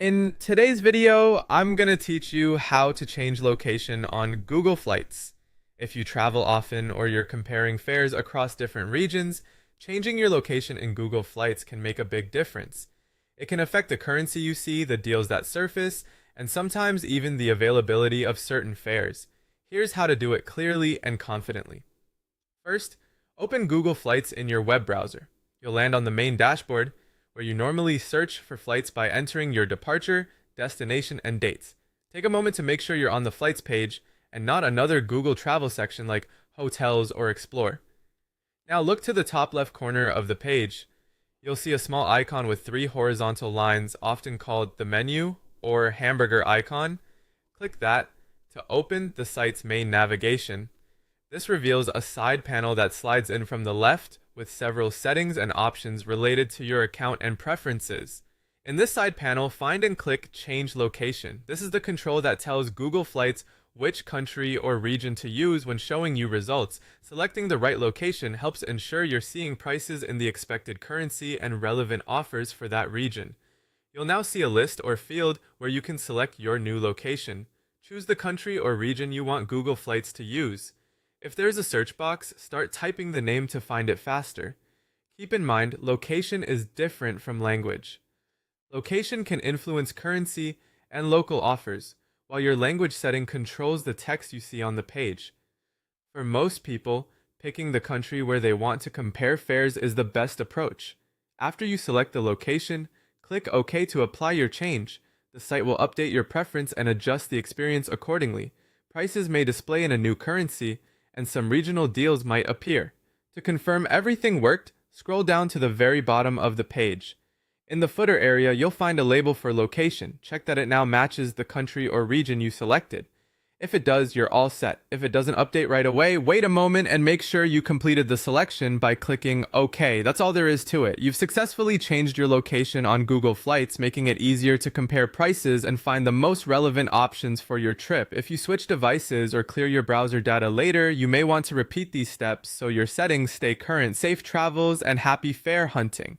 In today's video, I'm going to teach you how to change location on Google Flights. If you travel often or you're comparing fares across different regions, changing your location in Google Flights can make a big difference. It can affect the currency you see, the deals that surface, and sometimes even the availability of certain fares. Here's how to do it clearly and confidently. First, open Google Flights in your web browser. You'll land on the main dashboard, where you normally search for flights by entering your departure, destination, and dates. Take a moment to make sure you're on the flights page and not another Google travel section like hotels or explore. Now look to the top left corner of the page. You'll see a small icon with three horizontal lines, often called the menu or hamburger icon. Click that to open the site's main navigation. This reveals a side panel that slides in from the left with several settings and options related to your account and preferences. In this side panel, find and click Change Location. This is the control that tells Google Flights which country or region to use when showing you results. Selecting the right location helps ensure you're seeing prices in the expected currency and relevant offers for that region. You'll now see a list or field where you can select your new location. Choose the country or region you want Google Flights to use. If there's a search box, start typing the name to find it faster. Keep in mind, location is different from language. Location can influence currency and local offers, while your language setting controls the text you see on the page. For most people, picking the country where they want to compare fares is the best approach. After you select the location, click OK to apply your change. The site will update your preference and adjust the experience accordingly. Prices may display in a new currency, and some regional deals might appear. To confirm everything worked, scroll down to the very bottom of the page. In the footer area, you'll find a label for location. Check that it now matches the country or region you selected. If it does, you're all set. If it doesn't update right away, wait a moment and make sure you completed the selection by clicking OK. That's all there is to it. You've successfully changed your location on Google Flights, making it easier to compare prices and find the most relevant options for your trip. If you switch devices or clear your browser data later, you may want to repeat these steps so your settings stay current. Safe travels and happy fare hunting.